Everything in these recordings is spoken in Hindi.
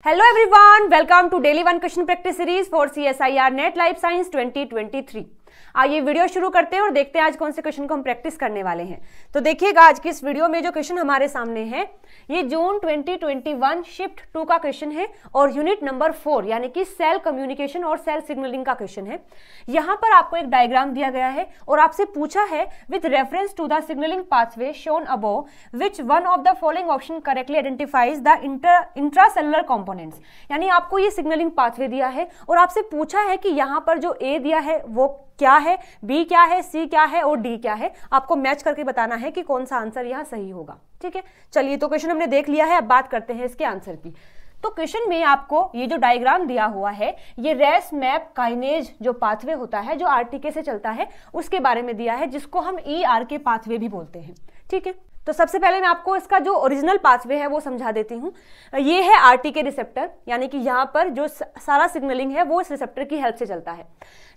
Hello everyone, welcome to Daily One Question Practice Series for CSIR Net Life Science 2023। आइए वीडियो शुरू करते हैं और देखते हैं आज कौन से क्वेश्चन को हम प्रैक्टिस करने वाले हैं। तो देखिएगा आज की इस वीडियो में जो क्वेश्चन हमारे सामने है ये जून 2021 शिफ्ट 2 का क्वेश्चन है और यूनिट नंबर 4 यानी कि सेल कम्युनिकेशन और सेल सिग्नलिंग का क्वेश्चन है। यहाँ पर आपको एक डायग्राम दिया गया है और आपसे पूछा है with reference to the signalling pathway shown above which one of the following option correctly identifies the intracellular components. यानी आपको ये सिग्नलिंग पाथवे दिया है और आपसे पूछा है कि यहाँ पर जो ए दिया है वो क्या है, बी क्या है, सी क्या है और डी क्या है। आपको मैच करके बताना है कि कौन सा आंसर यहाँ सही होगा। ठीक है, चलिए तो क्वेश्चन हमने देख लिया है, अब बात करते हैं इसके आंसर की। तो क्वेश्चन में आपको ये जो डायग्राम दिया हुआ है ये रेस मैप काइनेज जो पाथवे होता है जो आरटीके से चलता है उसके बारे में दिया है, जिसको हम ईआरके पाथवे भी बोलते हैं। ठीक है, तो सबसे पहले मैं आपको इसका जो ओरिजिनल पाथवे है वो समझा देती हूँ। ये है आरटीके रिसेप्टर, यानी कि यहाँ पर जो सारा सिग्नलिंग है वो इस रिसेप्टर की हेल्प से चलता है।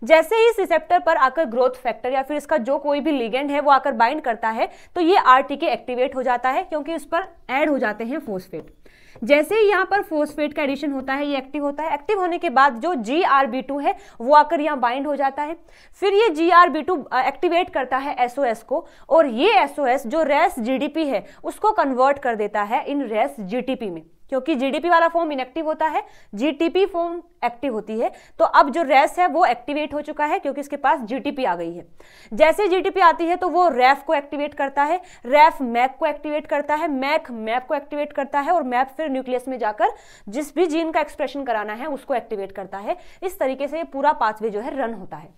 जैसे ही इस रिसेप्टर पर आकर ग्रोथ फैक्टर या फिर इसका जो कोई भी लिगेंड है वो आकर बाइंड करता है तो ये आरटीके एक्टिवेट हो जाता है, क्योंकि उस पर ऐड हो जाते हैं फोस्फेट। जैसे ही यहाँ पर फोस्फेट का एडिशन होता है ये एक्टिव होता है। एक्टिव होने के बाद जो GRB2 है वो आकर यहाँ बाइंड हो जाता है। फिर ये GRB2 एक्टिवेट करता है SOS को और ये SOS जो रेस GDP है उसको कन्वर्ट कर देता है इन रेस GTP में, क्योंकि GDP वाला फॉर्म इनएक्टिव होता है, GTP फॉर्म एक्टिव होती है। तो अब जो रेस है वो एक्टिवेट हो चुका है क्योंकि इसके पास GTP आ गई है। जैसे GTP आती है तो वो रेफ को एक्टिवेट करता है, रेफ मैक को एक्टिवेट करता है, मैक मैप को एक्टिवेट करता है और मैप फिर न्यूक्लियस में जाकर जिस भी जीन का एक्सप्रेशन कराना है उसको एक्टिवेट करता है। इस तरीके से ये पूरा पाथवे जो है रन होता है।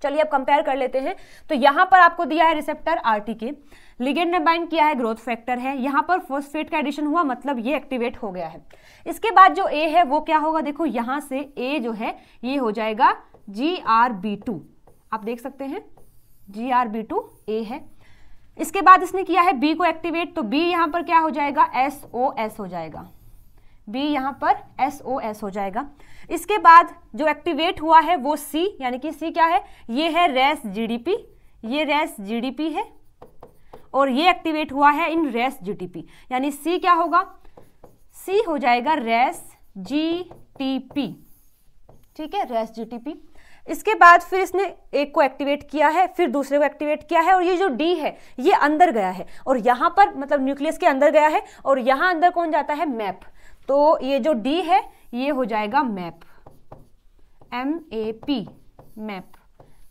चलिए अब कंपेयर कर लेते हैं। तो यहाँ पर आपको दिया है रिसेप्टर आरटीके, लिगेंड ने बाइंड किया है, ग्रोथ फैक्टर है, यहाँ पर फॉस्फेट का एडिशन हुआ मतलब ये एक्टिवेट हो गया है। इसके बाद जो ए है वो क्या होगा, देखो यहाँ से ए जो है ये हो जाएगा GRB2, आप देख सकते हैं GRB2 ए है। इसके बाद इसने किया है बी को एक्टिवेट, तो बी यहाँ पर क्या हो जाएगा SOS हो जाएगा, बी यहाँ पर SOS हो जाएगा। इसके बाद जो एक्टिवेट हुआ है वो सी, यानी कि सी क्या है, ये है रेस GDP, ये रेस GDP है और ये एक्टिवेट हुआ है इन रेस GTP, यानी सी क्या होगा, सी हो जाएगा रेस GTP। ठीक है, रेस GTP। इसके बाद फिर इसने एक को एक्टिवेट किया है, फिर दूसरे को एक्टिवेट किया है और ये जो डी है ये अंदर गया है और यहाँ पर मतलब न्यूक्लियस के अंदर गया है और यहाँ अंदर कौन जाता है, मैप। तो ये जो डी है ये हो जाएगा मैप, MAP, मैप।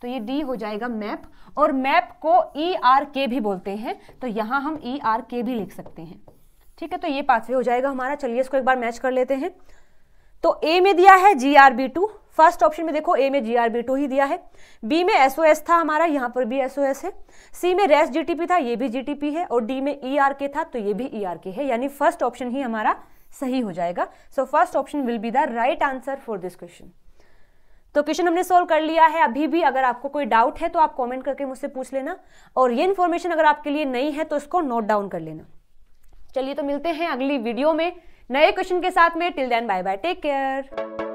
तो ये डी हो जाएगा मैप और मैप को ERK भी बोलते हैं, तो यहाँ हम ERK भी लिख सकते हैं। ठीक है, तो ये पाथवे हो जाएगा हमारा। चलिए इसको एक बार मैच कर लेते हैं। तो ए में दिया है GRB2, फर्स्ट ऑप्शन में देखो ए में GRB2 ही दिया है, बी में SOS था हमारा, यहाँ पर भी SOS है, सी में रेस GTP था, ये भी GTP है और डी में ERK था तो ये भी ERK है, यानी फर्स्ट ऑप्शन ही हमारा सही हो जाएगा। So first option will be the right answer for this question. तो क्वेश्चन हमने सोल्व कर लिया है। अभी भी अगर आपको कोई डाउट है तो आप कमेंट करके मुझसे पूछ लेना और ये इन्फॉर्मेशन अगर आपके लिए नई है तो इसको नोट डाउन कर लेना। चलिए तो मिलते हैं अगली वीडियो में नए क्वेश्चन के साथ में। Till then bye bye, take care.